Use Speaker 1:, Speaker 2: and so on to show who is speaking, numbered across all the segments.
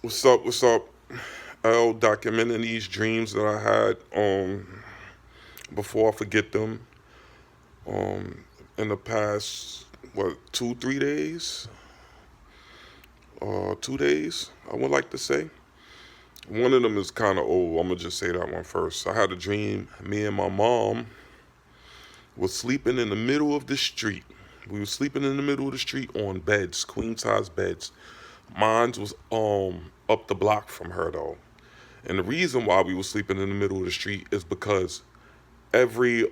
Speaker 1: What's up? What's up? L documenting these dreams that I had before I forget them um in the past 2 3 days 2 days I would like to say. One of them is kind of old. I'm gonna just say that one first. I had a dream. Me and my mom was sleeping in the middle of the street. We were sleeping in the middle of the street on beds, queen size beds. Mine was up the block from her though. And the reason why we were sleeping in the middle of the street is because every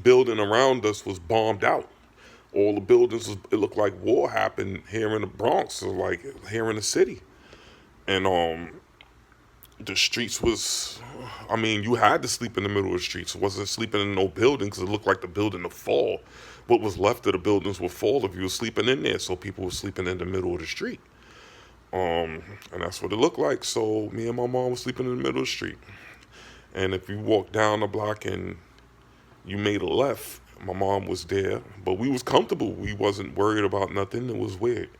Speaker 1: building around us was bombed out. All the buildings was, it looked like war happened here in the Bronx, or like here in the city. And the streets was, I mean, you had to sleep in the middle of the streets. It wasn't sleeping in no building because it looked like the building to fall. What was left of the buildings would fall if you were sleeping in there. So people were sleeping in the middle of the street. And that's what it looked like. So me and my mom was sleeping in the middle of the street. And if you walk down the block and you made a left, my mom was there, but we was comfortable. We wasn't worried about nothing. It was weird.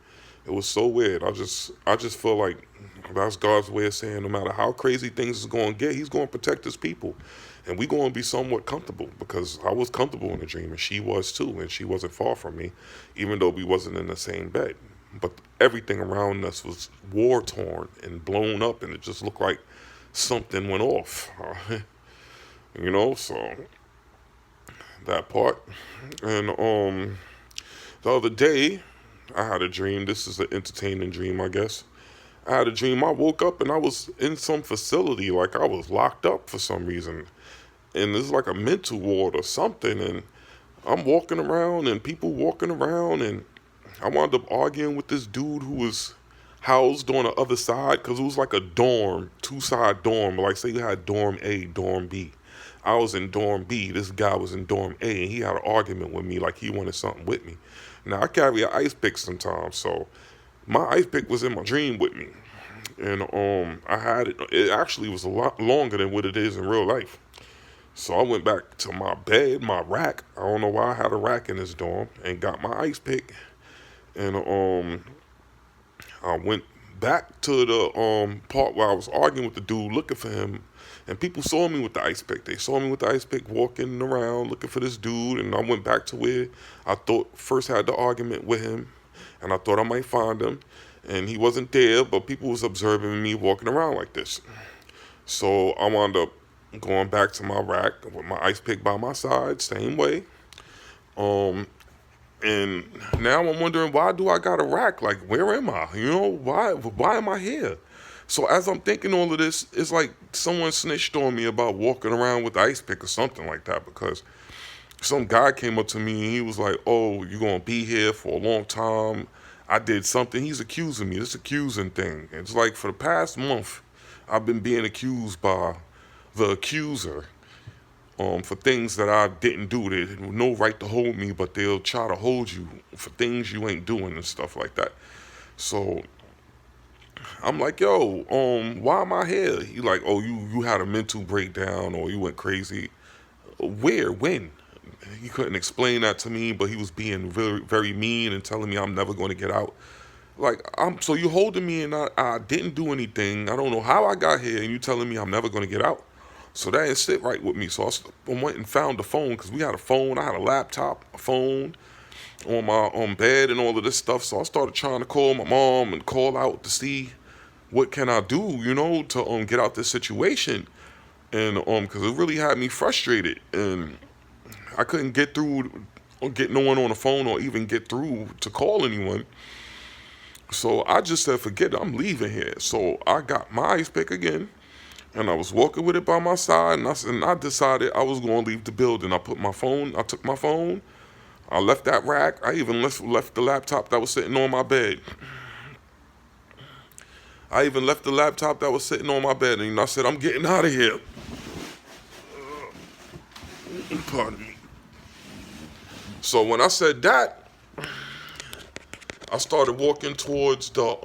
Speaker 1: It was so weird. I just feel like that's God's way of saying no matter how crazy things is going to get, he's going to protect his people. And we going to be somewhat comfortable because I was comfortable in the dream and she was too. And she wasn't far from me, even though we wasn't in the same bed. But everything around us was war torn and blown up and it just looked like something went off. So that part. And the other day I had a dream. This is an entertaining dream, I guess. I had a dream. I woke up and I was in some facility, like I was locked up for some reason. And it's like a mental ward or something. And I'm walking around and people walking around. And I wound up arguing with this dude who was housed on the other side because it was like a dorm, two-side dorm. Like, say you had dorm A, dorm B. I was in dorm B. This guy was in dorm A, and he had an argument with me like he wanted something with me. Now, I carry an ice pick sometimes, so my ice pick was in my dream with me. And I had it. It actually was a lot longer than what it is in real life. So I went back to my bed, my rack. I don't know why I had a rack in this dorm, and got my ice pick. And I went back to the part where I was arguing with the dude, looking for him, and people saw me with the ice pick. They saw me with the ice pick walking around looking for this dude, and I went back to where I thought first had the argument with him, and I thought I might find him, and he wasn't there, but people was observing me walking around like this. So I wound up going back to my rack with my ice pick by my side, same way. Um, and now I'm wondering, why do I got a rack? Like, where am I? Why am I here? So as I'm thinking all of this, it's like someone snitched on me about walking around with the ice pick or something like that, because some guy came up to me and he was like, "Oh, you're gonna be here for a long time." I did something. He's accusing me. This accusing thing. It's like for the past month, I've been being accused by the accuser for things that I didn't do. They have no right to hold me, but they'll try to hold you for things you ain't doing and stuff like that. So I'm like, yo, why am I here? He like, oh, you had a mental breakdown or you went crazy. Where? When? He couldn't explain that to me, but he was being very, very mean and telling me I'm never going to get out. Like, so you holding me and I didn't do anything. I don't know how I got here, and you telling me I'm never going to get out. So that didn't sit right with me. So I went and found the phone because we had a phone. I had a laptop, a phone on my bed, and all of this stuff. So I started trying to call my mom and call out to see what can I do, to get out this situation. And because it really had me frustrated, and I couldn't get through or get no one on the phone or even get through to call anyone. So I just said, forget it, I'm leaving here. So I got my ice pick again, and I was walking with it by my side, and I decided I was going to leave the building. I took my phone, I left that rack, I even left the laptop that was sitting on my bed. I even left the laptop that was sitting on my bed, and I said, I'm getting out of here. Pardon me. So when I said that, I started walking towards the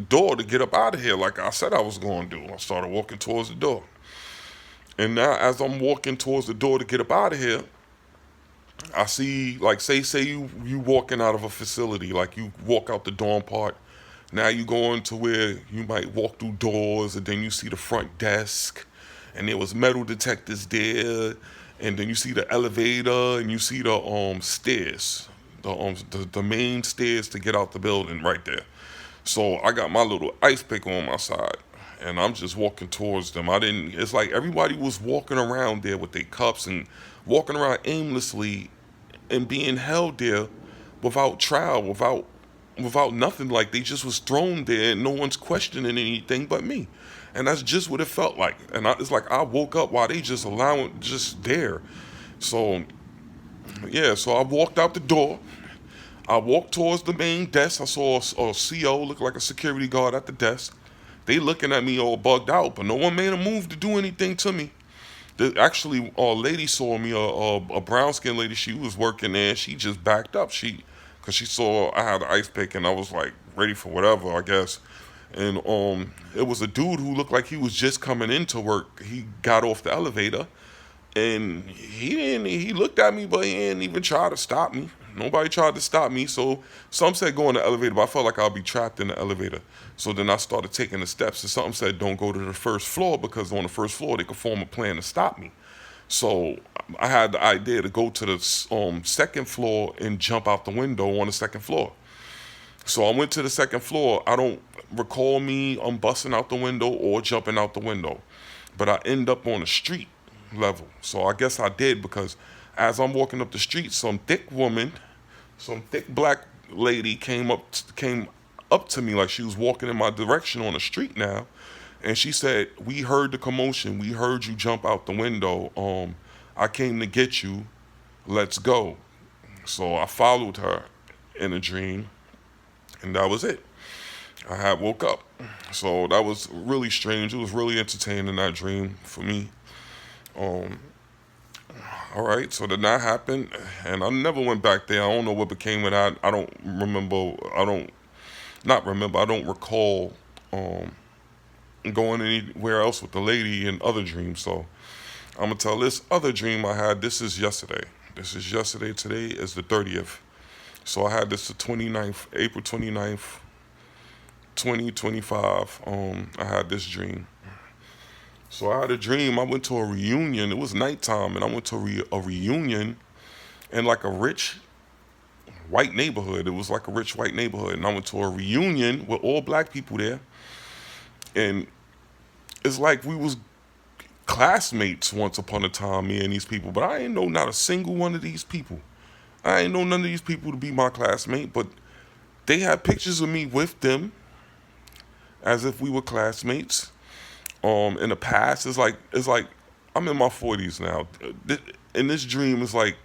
Speaker 1: door to get up out of here like I said I was going to do. I started walking towards the door. And now as I'm walking towards the door to get up out of here, I see, like, say you walking out of a facility, like you walk out the dorm part. Now you going to where you might walk through doors, and then you see the front desk, and there was metal detectors there, and then you see the elevator, and you see the stairs, the main stairs to get out the building right there. So I got my little ice pick on my side, and I'm just walking towards them. I didn't. It's like everybody was walking around there with their cups and walking around aimlessly and being held there without trial, without nothing. Like they just was thrown there and no one's questioning anything but me. And that's just what it felt like. And it's like I woke up while they just allowing just there. So yeah, so I walked out the door. I walked towards the main desk. I saw a CO look like a security guard at the desk. They looking at me all bugged out, but no one made a move to do anything to me. Actually, a lady saw me, a brown skinned lady. She was working there. She just backed up. Cause she saw I had the ice pick, and I was like ready for whatever, I guess. And it was a dude who looked like he was just coming into work. He got off the elevator, and he didn't. He looked at me, but he didn't even try to stop me. Nobody tried to stop me. So some said go in the elevator, but I felt like I'll be trapped in the elevator. So then I started taking the steps, and something said don't go to the first floor because on the first floor they could form a plan to stop me. So I had the idea to go to the second floor and jump out the window on the second floor. So I went to the second floor. I don't recall me busting out the window or jumping out the window, but I end up on the street level. So I guess I did because as I'm walking up the street, some thick black lady came up to me like she was walking in my direction on the street now, and she said, "We heard the commotion. We heard you jump out the window. I came to get you. Let's go." So I followed her in a dream, and that was it. I had woke up. So that was really strange. It was really entertaining, that dream for me. Um, all right, so then that happened, and I never went back there. I don't know what became of that. I don't remember. I don't not remember. I don't recall going anywhere else with the lady in other dreams. So I'm gonna tell this other dream I had. This is yesterday. This is yesterday. Today is the 30th. So I had this the 29th, April 29th, 2025. I had this dream. So I had a dream. I went to a reunion. It was nighttime, and I went to a reunion in like a rich white neighborhood. It was like a rich white neighborhood, and I went to a reunion with all black people there, and it's like we was classmates once upon a time, me and these people. But I ain't know not a single one of these people. I ain't know none of these people to be my classmate, but they had pictures of me with them as if we were classmates. In the past, it's like I'm in my 40s now. In this dream, it's like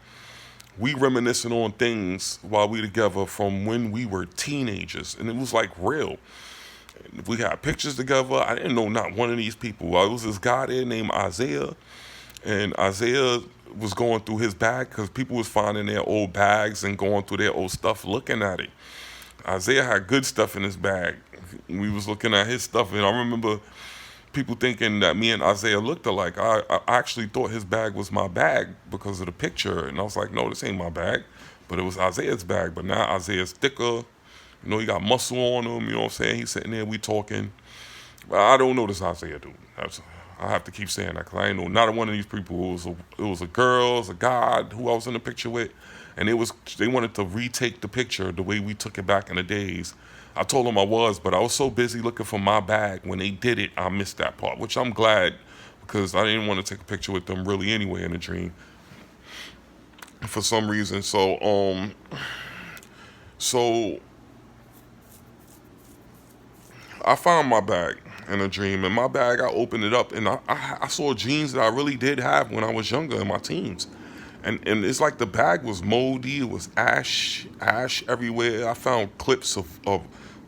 Speaker 1: we reminiscing on things while we together from when we were teenagers, and it was like real. We got pictures together. I didn't know not one of these people. It was this guy there named Isaiah, and Isaiah was going through his bag because people was finding their old bags and going through their old stuff, looking at it. Isaiah had good stuff in his bag. We was looking at his stuff, and I remember people thinking that me and Isaiah looked alike. I actually thought his bag was my bag because of the picture, and I was like, no, this ain't my bag. But it was Isaiah's bag. But now Isaiah's thicker. You know, he got muscle on him. You know what I'm saying? He's sitting there, we talking. But I don't know this Isaiah dude. I have to keep saying that because I ain't know not one of these people. It was a girl, it was a guy who I was in the picture with, and they wanted to retake the picture the way we took it back in the days. I told them I was, but I was so busy looking for my bag when they did it, I missed that part, which I'm glad because I didn't want to take a picture with them really anyway in a dream for some reason. So I found my bag in a dream, and my bag, I opened it up, and I saw jeans that I really did have when I was younger in my teens. And it's like the bag was moldy, it was ash everywhere. I found clips of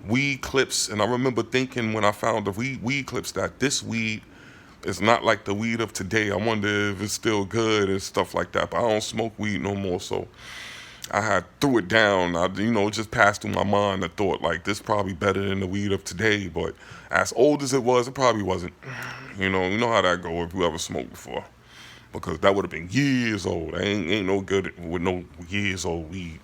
Speaker 1: weed clips, and I remember thinking when I found the weed clips that this weed is not like the weed of today. I wonder if it's still good and stuff like that. But I don't smoke weed no more, so I had threw it down. It just passed through my mind. I thought like this probably better than the weed of today, but as old as it was, it probably wasn't. You know how that go if you ever smoked before. because that would have been years old. I ain't no good with no years old weed.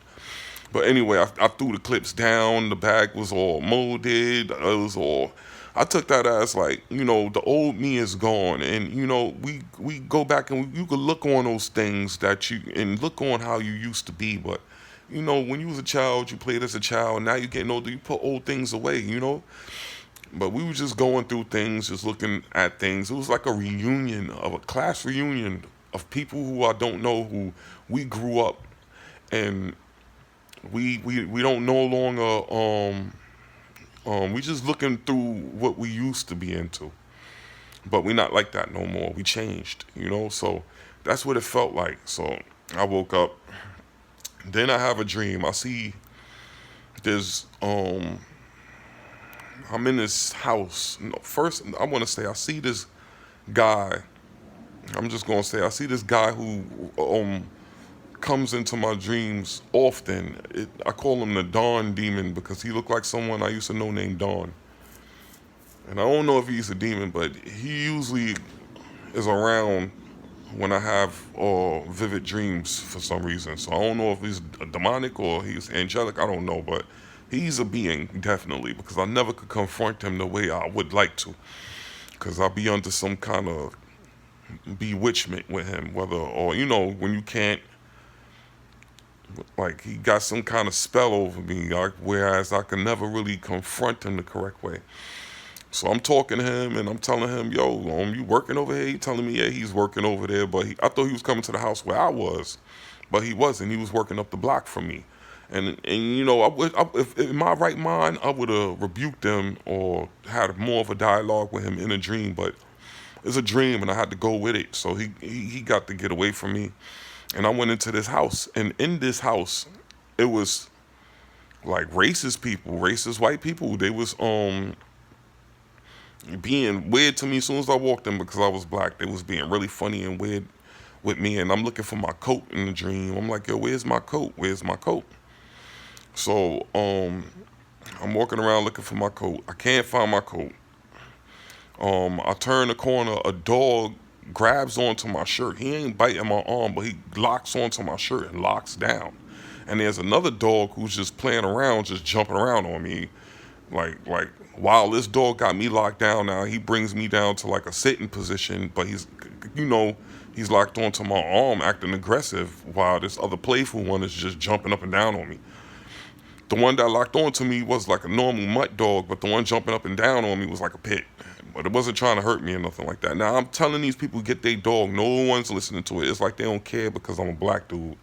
Speaker 1: But anyway, I threw the clips down. The bag was all molded. It was all. I took that as like, the old me is gone, and we go back and you could look on those things that you and look on how you used to be. But when you was a child, you played as a child, and now you're getting older, you put old things away. But we were just going through things, just looking at things. It was like a reunion of a class reunion of people who I don't know who we grew up and we don't no longer we just looking through what we used to be into, but we not like that no more. We changed. So that's what it felt like. So I woke up, then I have a dream. I see there's I'm in this house. No, first I want to say I see this guy. I'm just gonna say I see this guy who comes into my dreams often. I call him the Dawn Demon because he looked like someone I used to know named Dawn. And I don't know if he's a demon, but he usually is around when I have vivid dreams for some reason. So I don't know if he's demonic or he's angelic. I don't know, but he's a being definitely because I never could confront him the way I would like to, because I'll be under some kind of bewitchment with him, whether or when you can't, like, he got some kind of spell over me, like, whereas I can never really confront him the correct way. So I'm talking to him and I'm telling him, yo, you working over here? He telling me, yeah, he's working over there. But I thought he was coming to the house where I was, but he wasn't. He was working up the block from me. And if in my right mind, I would have rebuked him or had more of a dialogue with him in a dream. But it's a dream and I had to go with it. So he got to get away from me. And I went into this house. And in this house, it was like racist people, racist white people. They was being weird to me as soon as I walked in because I was black. They was being really funny and weird with me, and I'm looking for my coat in the dream. I'm like, yo, where's my coat? Where's my coat? So I'm walking around looking for my coat. I can't find my coat. I turn the corner. A dog grabs onto my shirt. He ain't biting my arm, but he locks onto my shirt and locks down. And there's another dog who's just playing around, just jumping around on me. Like while this dog got me locked down now, he brings me down to like a sitting position, but he's locked onto my arm acting aggressive while this other playful one is just jumping up and down on me. The one that locked onto me was like a normal mutt dog, but the one jumping up and down on me was like a pit. But it wasn't trying to hurt me or nothing like that. Now I'm telling these people get their dog, no one's listening to it. It's like they don't care because I'm a black dude.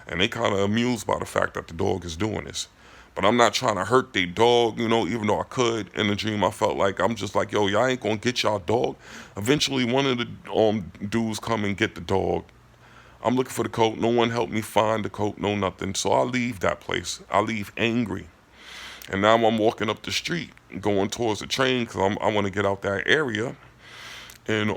Speaker 1: And they kind of amused by the fact that the dog is doing this. But I'm not trying to hurt their dog, even though I could. In the dream, I felt like I'm just like, yo, y'all ain't gonna get y'all dog. Eventually, one of the dudes come and get the dog. I'm looking for the coat. No one helped me find the coat, no nothing. So I leave that place. I leave angry. And now I'm walking up the street, going towards the train because I want to get out that area. And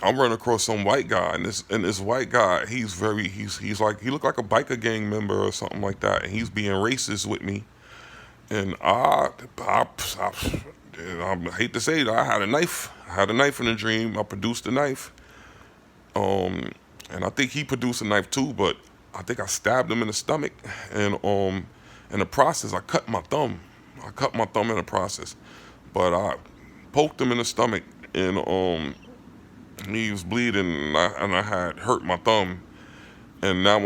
Speaker 1: I run across some white guy, and this white guy, he's like, he looked like a biker gang member or something like that, and he's being racist with me. And I hate to say it, I had a knife. I had a knife in the dream. I produced a knife. And I think he produced a knife too, but I think I stabbed him in the stomach. And in the process, I cut my thumb. I cut my thumb in the process, but I poked him in the stomach, and he was bleeding, and I had hurt my thumb, and now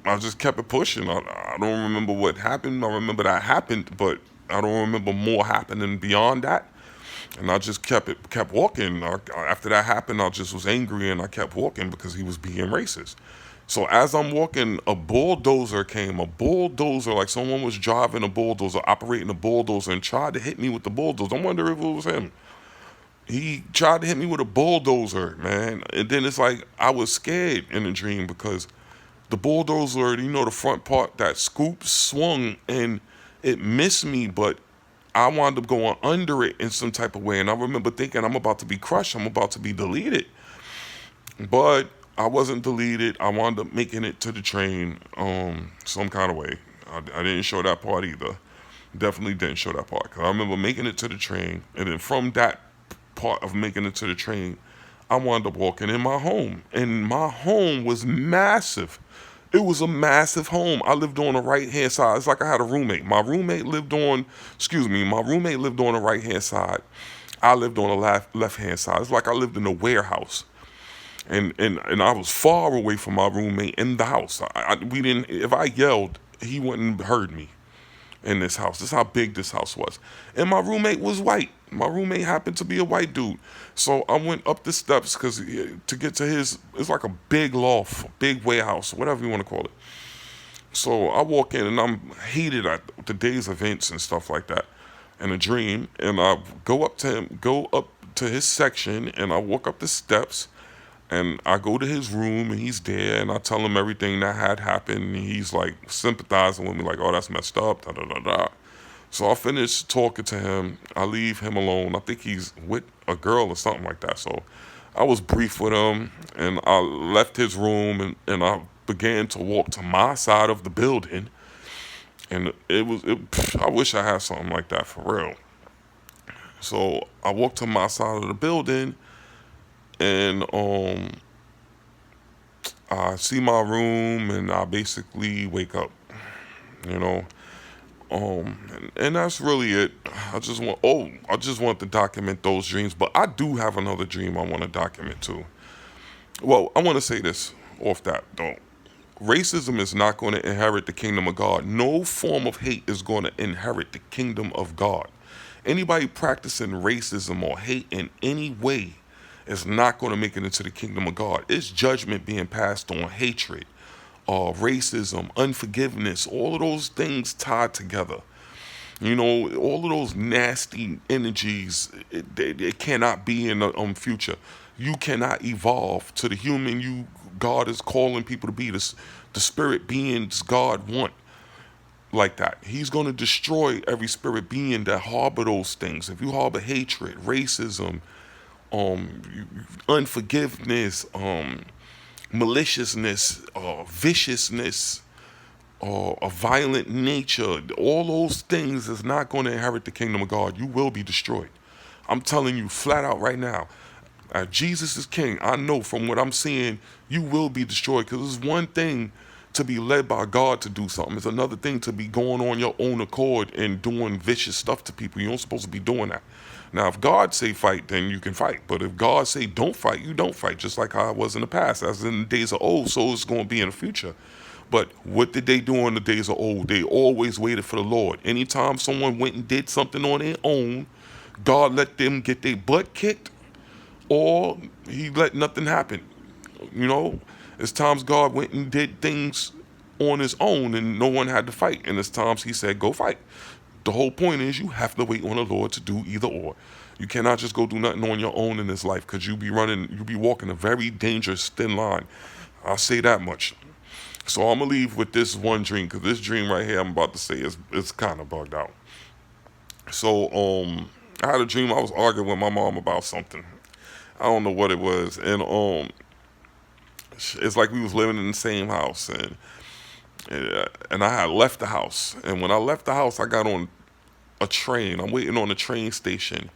Speaker 1: I just kept it pushing. I don't remember what happened. I remember that happened, but I don't remember more happening beyond that. And I just kept walking. After that happened, I just was angry, and I kept walking because he was being racist. So as I'm walking, a bulldozer came. A bulldozer, like someone was driving a bulldozer, operating a bulldozer, and tried to hit me with the bulldozer. I wonder if it was him. He tried to hit me with a bulldozer, man. And then it's like I was scared in the dream because the bulldozer, the front part, that scoop swung and it missed me, but I wound up going under it in some type of way. And I remember thinking I'm about to be crushed. I'm about to be deleted. But I wasn't deleted. I wound up making it to the train some kind of way. I didn't show that part either. Definitely didn't show that part. Because I remember making it to the train. And then from that part of making it to the train, I wound up walking in my home, and my home was massive. It was a massive home. I lived on the right hand side. It's like I had a roommate. My roommate lived on the right hand side. I lived on the left hand side. It's like I lived in a warehouse. And I was far away from my roommate in the house. We didn't. If I yelled, he wouldn't heard me in this house. This is how big this house was. And my roommate was white. My roommate happened to be a white dude. So I went up the steps because to get to his, it's like a big loft, big warehouse, whatever you want to call it. So I walk in and I'm heated at the day's events and stuff like that in a dream. And I go up to his section, and I walk up the steps, and I go to his room, and he's there, and I tell him everything that had happened. And he's like sympathizing with me, like, oh, that's messed up, da da da da. So I finish talking to him. I leave him alone. I think he's with a girl or something like that. So I was brief with him, and I left his room, and I began to walk to my side of the building. And I wish I had something like that for real. So I walked to my side of the building, and I see my room, and I basically wake up, you know. And that's really it. I just want to document those dreams, but I do have another dream I want to document too. Well, I want to say this off that though. Racism is not going to inherit the kingdom of God. No form of hate is going to inherit the kingdom of God. Anybody practicing racism or hate in any way is not going to make it into the kingdom of God. It's judgment being passed on hatred, racism, unforgiveness, all of those things tied together. You know, all of those nasty energies, it cannot be in the future. You cannot evolve to the human you God is calling people to be, the spirit beings God want like that. He's going to destroy every spirit being that harbor those things. If you harbor hatred, racism, unforgiveness, maliciousness, viciousness, a violent nature, all those things is not going to inherit the kingdom of God. You will be destroyed. I'm telling you flat out right now. Jesus is king. I know from what I'm seeing, you will be destroyed, because it's one thing to be led by God to do something. It's another thing to be going on your own accord and doing vicious stuff to people. You're not supposed to be doing that. Now, if God say fight, then you can fight. But if God say don't fight, you don't fight. Just like how it was in the past, as in the days of old, so it's going to be in the future. But what did they do in the days of old? They always waited for the Lord. Anytime someone went and did something on their own, God let them get their butt kicked, or he let nothing happen. You know, it's times God went and did things on his own and no one had to fight. And it's times he said, go fight. The whole point is you have to wait on the Lord to do either or. You cannot just go do nothing on your own in this life, because you be walking a very dangerous thin line. I'll say that much. So I'm gonna leave with this one dream, because this dream right here I'm about to say is kind of bugged out. So I had a dream I was arguing with my mom about something. I don't know what it was, and it's like we was living in the same house, and I had left the house, and when I left the house, I got on a train. I'm waiting on the train station,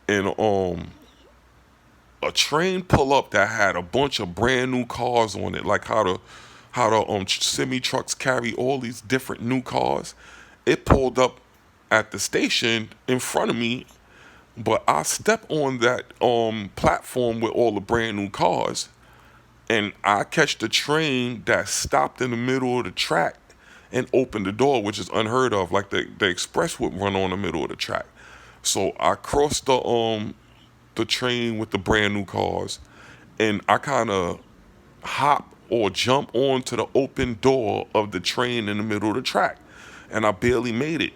Speaker 1: and a train pull up that had a bunch of brand new cars on it, like how the semi trucks carry all these different new cars. It pulled up at the station in front of me, but I step on that platform with all the brand new cars, and I catch the train that stopped in the middle of the track and opened the door, which is unheard of. Like the express would run on the middle of the track. So I crossed the train with the brand new cars, and I kind of hop or jump onto the open door of the train in the middle of the track, and I barely made it.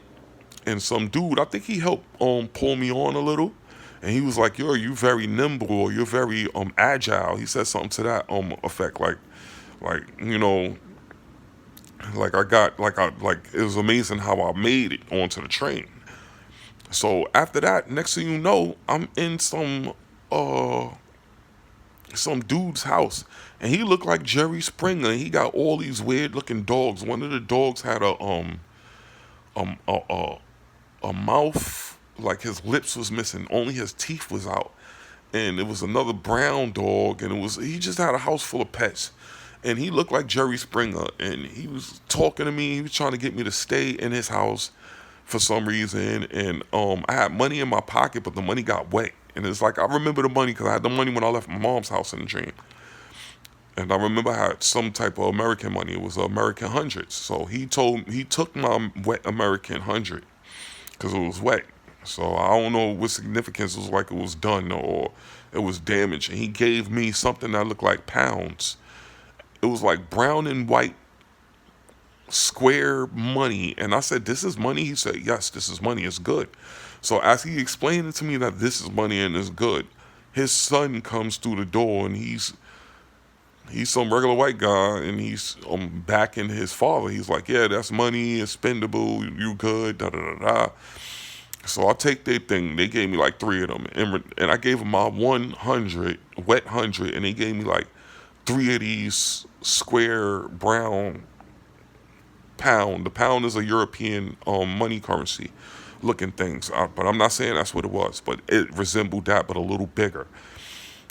Speaker 1: And some dude, I think he helped pull me on a little, and he was like, "Yo, you very nimble, or you're very agile." He said something to that effect, like you know, like it was amazing how I made it onto the train. So after that, next thing you know, I'm in some dude's house, and he looked like Jerry Springer. And he got all these weird looking dogs. One of the dogs had um a a, a mouth, like his lips was missing, only his teeth was out, and it was another brown dog, and he just had a house full of pets, and he looked like Jerry Springer, and he was talking to me. He was trying to get me to stay in his house for some reason, and I had money in my pocket, but the money got wet, and it's like I remember the money because I had the money when I left my mom's house in the dream. And I remember I had some type of American money. It was American hundreds. So he took my wet American hundred because it was wet. So I don't know what significance it was, like it was done or it was damaged. And he gave me something that looked like pounds. It was like brown and white square money. And I said, "This is money?" He said, "Yes, this is money. It's good." So as he explained it to me that this is money and it's good, his son comes through the door, and he's some regular white guy, and he's backing his father. He's like, "Yeah, that's money. It's spendable. You good? Da da da da." So I take their thing. They gave me like three of them, and I gave them my 100 wet hundred, and they gave me like three of these square brown pound. The pound is a European money currency looking things, but I'm not saying that's what it was, but it resembled that, but a little bigger.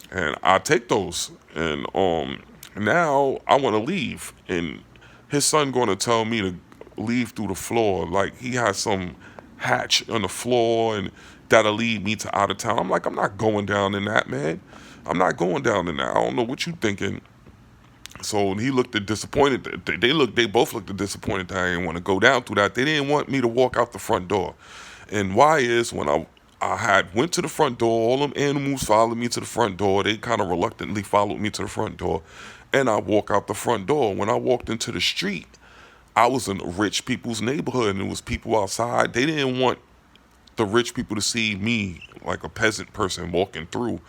Speaker 1: And I take those, and now I want to leave, and his son going to tell me to leave through the floor, like he has some hatch on the floor, and that'll lead me to out of town. I'm like, I'm not going down in that, man. I'm not going down in that. I don't know what you thinking. So he looked at disappointed. They both looked at disappointed that I didn't want to go down through that. They didn't want me to walk out the front door. And why is when I had went to the front door, all them animals followed me to the front door. They kind of reluctantly followed me to the front door, and I walk out the front door. When I walked into the street, I was in a rich people's neighborhood, and there was people outside. They didn't want the rich people to see me like a peasant person walking through.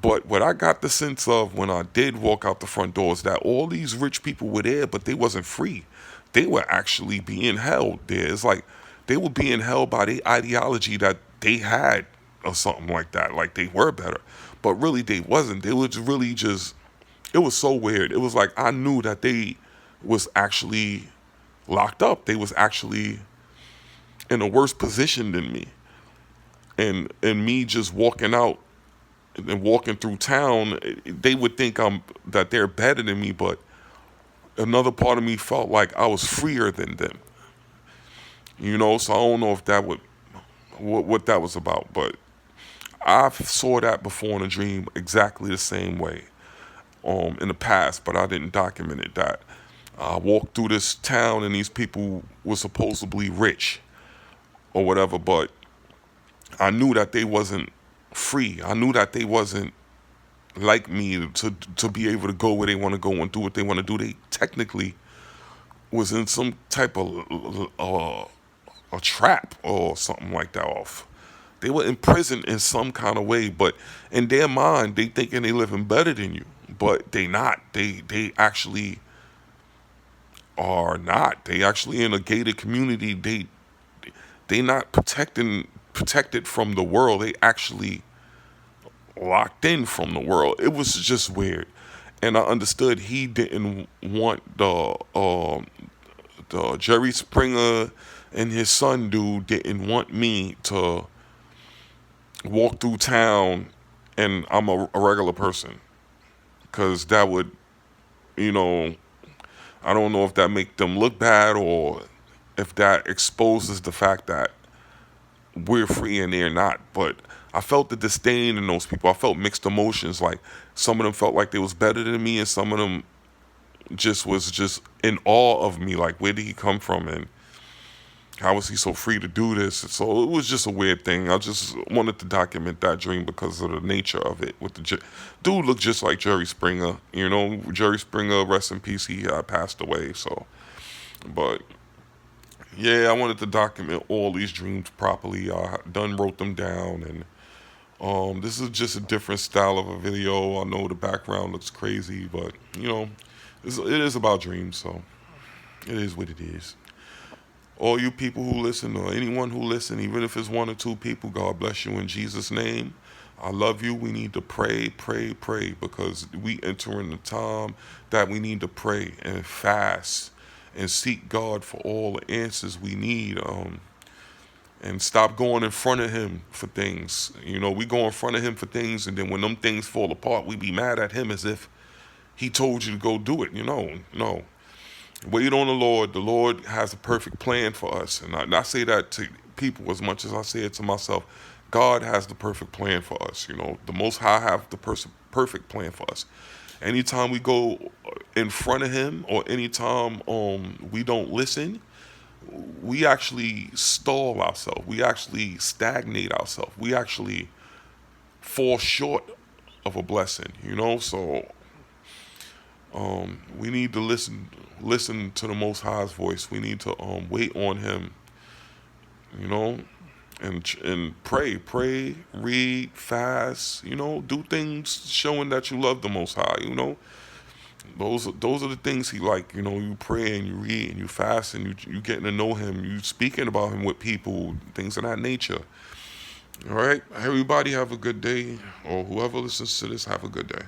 Speaker 1: But what I got the sense of when I did walk out the front door is that all these rich people were there, but they wasn't free. They were actually being held there. It's like they were being held by the ideology that they had or something like that. Like they were better. But really they wasn't. They was really just, it was so weird. It was like I knew that they was actually locked up. They was actually in a worse position than me. And me just walking out and walking through town, they would think that they're better than me, but another part of me felt like I was freer than them. So I don't know if that would what that was about, but I saw that before in a dream exactly the same way in the past, but I didn't document it. That I walked through this town and these people were supposedly rich or whatever, but I knew that they wasn't free. I knew that they wasn't like me to be able to go where they want to go and do what they want to do. They technically was in some type of a trap or something like that. Off, they were imprisoned in some kind of way, but in their mind, they thinking they living better than you, but they not. They actually are not. They actually in a gated community. They not protected from the world. They actually locked in from the world. It was just weird, and I understood he didn't want the Jerry Springer and his son dude didn't want me to walk through town and I'm a regular person, because that would, you know, I don't know if that make them look bad or if that exposes the fact that we're free and they're not. But I felt the disdain in those people. I felt mixed emotions. Like some of them felt like they was better than me, and some of them just was just in awe of me. Like, where did he come from, and how was he so free to do this? So it was just a weird thing. I just wanted to document that dream because of the nature of it. With the dude looked just like Jerry Springer. Jerry Springer, rest in peace. He passed away. So, but yeah, I wanted to document all these dreams properly. I done wrote them down, and this is just a different style of a video. I know the background looks crazy, but it is about dreams, so it is what it is. All you people who listen, or anyone who listen, even if it's one or two people, God bless you in Jesus' name. I love you. We need to pray, pray, pray, because we enter in the time that we need to pray and fast and seek God for all the answers we need. and stop going in front of him for things. You know, we go in front of him for things, and then when them things fall apart, we be mad at him as if he told you to go do it. You know, no. Wait on the Lord. The Lord has a perfect plan for us. And I say that to people as much as I say it to myself. God has the perfect plan for us. You know, the Most High have the perfect plan for us. Anytime we go in front of him, or anytime we don't listen, we actually stall ourselves. We actually stagnate ourselves. We actually fall short of a blessing, you know? So we need to listen to the Most High's voice. We need to wait on him, you know, and pray, read, fast, you know, do things showing that you love the Most High, you know. Those are the things he like, you know. You pray and you read and you fast and you getting to know him. You speaking about him with people, things of that nature. All right, everybody have a good day, or whoever listens to this have a good day.